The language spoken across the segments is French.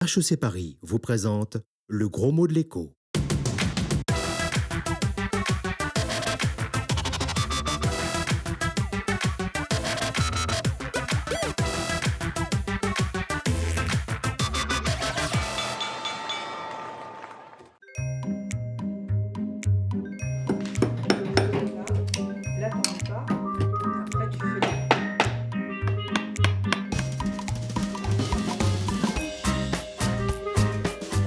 HEC Paris vous présente le gros mot de l'écho. Là, t'en mets pas. Après, tu fais le...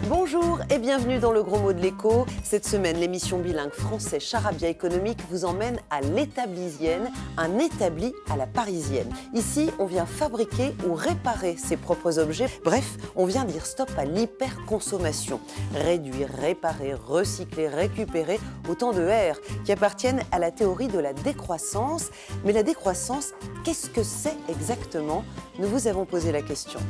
Bonjour et bienvenue dans le gros mot de l'écho. Cette semaine, l'émission bilingue français Charabia économique vous emmène à l'établisienne, un établi à la parisienne. Ici, on vient fabriquer ou réparer ses propres objets. Bref, on vient dire stop à l'hyperconsommation. Réduire, réparer, recycler, récupérer, autant de R qui appartiennent à la théorie de la décroissance. Mais la décroissance, qu'est-ce que c'est exactement? Nous vous avons posé la question.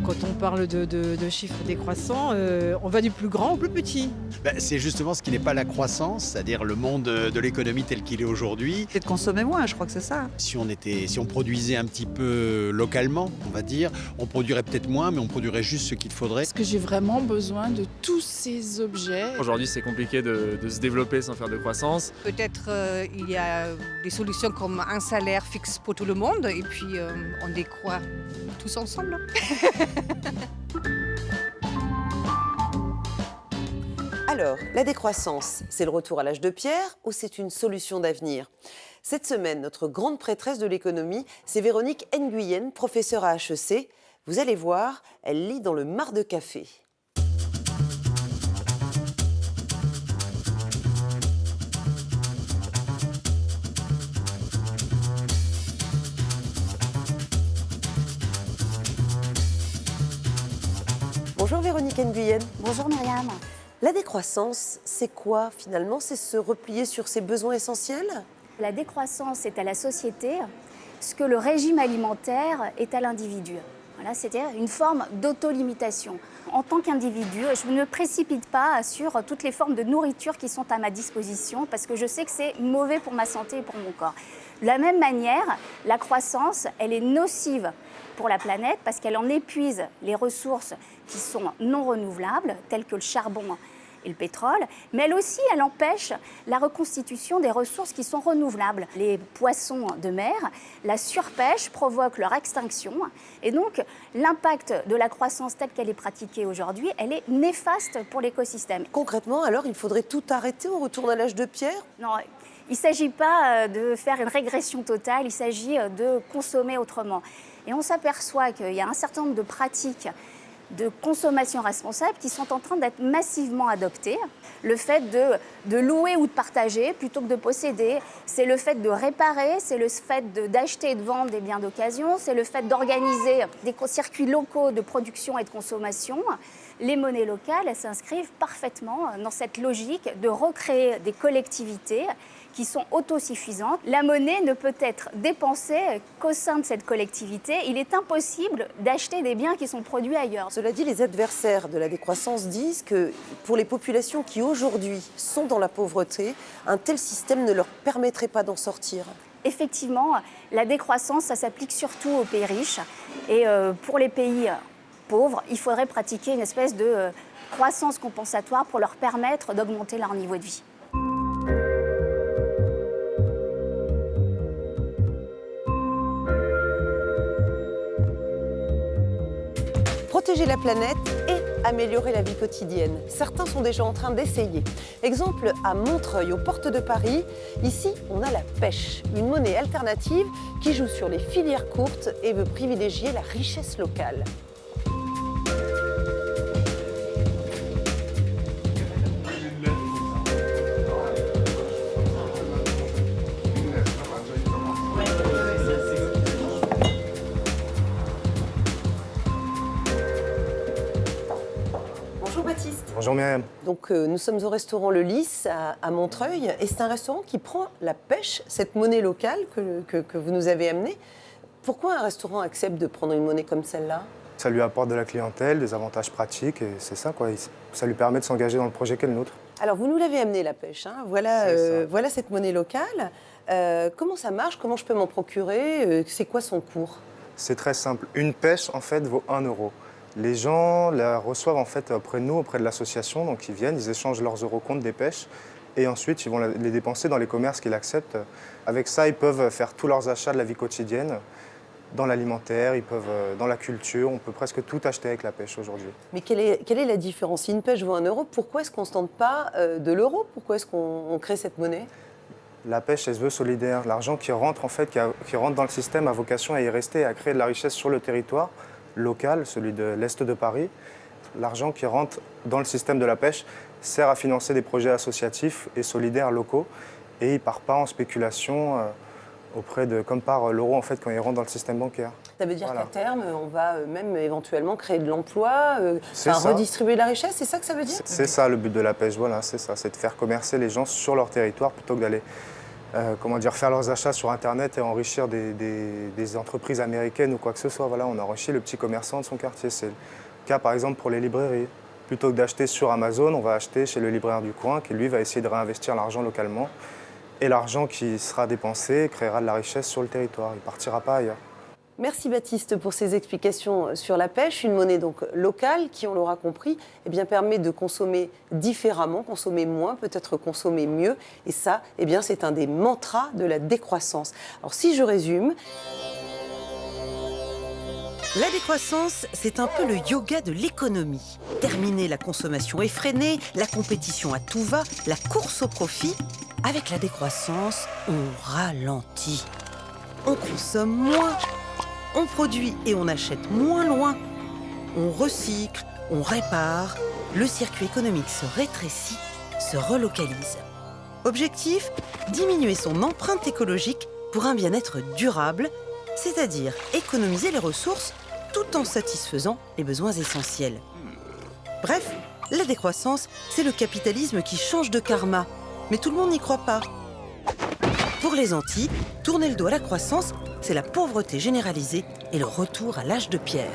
Quand on parle de chiffres décroissants, on va du plus grand au plus petit. C'est justement ce qui n'est pas la croissance, c'est-à-dire le monde de l'économie tel qu'il est aujourd'hui. Et de consommer moins, je crois que c'est ça. Si on produisait un petit peu localement, on va dire, on produirait peut-être moins, mais on produirait juste ce qu'il faudrait. Est-ce que j'ai vraiment besoin de tous ces objets? Aujourd'hui, c'est compliqué de se développer sans faire de croissance. Peut-être il y a des solutions comme un salaire fixe pour tout le monde et puis on décroît tous ensemble. Alors, la décroissance, c'est le retour à l'âge de pierre ou c'est une solution d'avenir? Cette semaine, notre grande prêtresse de l'économie, c'est Véronique Nguyen, professeure à HEC. Vous allez voir, elle lit dans le mar de café. Bonjour Véronique Nguyen. Bonjour Myriam. La décroissance, c'est quoi finalement? C'est se replier sur ses besoins essentiels? La décroissance est à la société ce que le régime alimentaire est à l'individu. Voilà, c'est-à-dire une forme d'autolimitation. En tant qu'individu, je ne me précipite pas sur toutes les formes de nourriture qui sont à ma disposition parce que je sais que c'est mauvais pour ma santé et pour mon corps. De la même manière, la croissance, elle est nocive pour la planète parce qu'elle en épuise les ressources qui sont non renouvelables, telles que le charbon et le pétrole, mais elle empêche la reconstitution des ressources qui sont renouvelables. Les poissons de mer, la surpêche provoque leur extinction et donc l'impact de la croissance telle qu'elle est pratiquée aujourd'hui, elle est néfaste pour l'écosystème. Concrètement, alors, il faudrait tout arrêter, on retourne à l'âge de pierre? Non, il ne s'agit pas de faire une régression totale, il s'agit de consommer autrement. Et on s'aperçoit qu'il y a un certain nombre de pratiques de consommation responsable qui sont en train d'être massivement adoptées. Le fait de louer ou de partager plutôt que de posséder, c'est le fait de réparer, c'est le fait d'acheter et de vendre des biens d'occasion, c'est le fait d'organiser des circuits locaux de production et de consommation. Les monnaies locales, elles s'inscrivent parfaitement dans cette logique de recréer des collectivités qui sont autosuffisantes. La monnaie ne peut être dépensée qu'au sein de cette collectivité. Il est impossible d'acheter des biens qui sont produits ailleurs. Cela dit, les adversaires de la décroissance disent que pour les populations qui aujourd'hui sont dans la pauvreté, un tel système ne leur permettrait pas d'en sortir. Effectivement, la décroissance, ça s'applique surtout aux pays riches. Et pour les pays pauvres, il faudrait pratiquer une espèce de croissance compensatoire pour leur permettre d'augmenter leur niveau de vie. Protéger la planète et améliorer la vie quotidienne. Certains sont déjà en train d'essayer. Exemple à Montreuil, aux portes de Paris. Ici, on a la pêche, une monnaie alternative qui joue sur les filières courtes et veut privilégier la richesse locale. Bonjour Baptiste. Bonjour Myriam. Donc nous sommes au restaurant Le Lys à Montreuil et c'est un restaurant qui prend la pêche, cette monnaie locale que vous nous avez amenée. Pourquoi un restaurant accepte de prendre une monnaie comme celle-là? Ça lui apporte de la clientèle, des avantages pratiques et c'est ça quoi. Ça lui permet de s'engager dans le projet qu'est le nôtre. Alors vous nous l'avez amenée la pêche, hein. Voilà cette monnaie locale. Comment ça marche? Comment je peux m'en procurer? C'est quoi son cours? C'est très simple. Une pêche, en fait, vaut 1 euro. Les gens la reçoivent en fait auprès de nous, auprès de l'association. Donc ils viennent, ils échangent leurs euros contre des pêches et ensuite ils vont les dépenser dans les commerces qu'ils acceptent. Avec ça, ils peuvent faire tous leurs achats de la vie quotidienne, dans l'alimentaire, ils peuvent dans la culture. On peut presque tout acheter avec la pêche aujourd'hui. Mais quelle est la différence? Si une pêche vaut 1 euro, pourquoi est-ce qu'on ne se tente pas de l'euro? Pourquoi est-ce qu'on crée cette monnaie? La pêche, elle se veut solidaire. L'argent qui rentre, en fait, qui rentre dans le système a vocation à y rester et à créer de la richesse sur le territoire local, celui de l'Est de Paris. L'argent qui rentre dans le système de la pêche sert à financer des projets associatifs et solidaires locaux et il ne part pas en spéculation comme par l'euro en fait quand il rentre dans le système bancaire. Ça veut dire Voilà. qu'à terme, on va même éventuellement créer de l'emploi, C'est ça. redistribuer de la richesse, c'est ça que ça veut dire? C'est ça le but de la pêche, voilà, c'est ça, c'est de faire commercer les gens sur leur territoire plutôt que d'aller faire leurs achats sur Internet et enrichir des entreprises américaines ou quoi que ce soit. Voilà, on enrichit le petit commerçant de son quartier. C'est le cas par exemple pour les librairies. Plutôt que d'acheter sur Amazon, on va acheter chez le libraire du coin qui lui va essayer de réinvestir l'argent localement. Et l'argent qui sera dépensé créera de la richesse sur le territoire, il ne partira pas ailleurs. Merci Baptiste pour ces explications sur la pêche, une monnaie donc locale qui, on l'aura compris, eh bien, permet de consommer différemment, consommer moins, peut-être consommer mieux. Et ça, eh bien, c'est un des mantras de la décroissance. Alors si je résume, la décroissance, c'est un peu le yoga de l'économie. Terminer la consommation effrénée, la compétition à tout va, la course au profit. Avec la décroissance, on ralentit. On consomme moins. On produit et on achète moins loin. On recycle, on répare. Le circuit économique se rétrécit, se relocalise. Objectif, diminuer son empreinte écologique pour un bien-être durable, c'est-à-dire économiser les ressources tout en satisfaisant les besoins essentiels. Bref, la décroissance, c'est le capitalisme qui change de karma. Mais tout le monde n'y croit pas. Pour les Antilles, tourner le dos à la croissance, c'est la pauvreté généralisée et le retour à l'âge de pierre.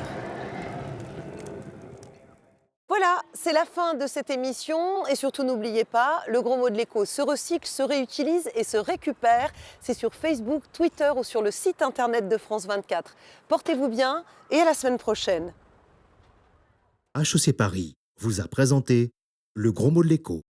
Voilà, c'est la fin de cette émission. Et surtout, n'oubliez pas, le gros mot de l'écho se recycle, se réutilise et se récupère. C'est sur Facebook, Twitter ou sur le site internet de France 24. Portez-vous bien et à la semaine prochaine. HEC Paris vous a présenté le gros mot de l'écho.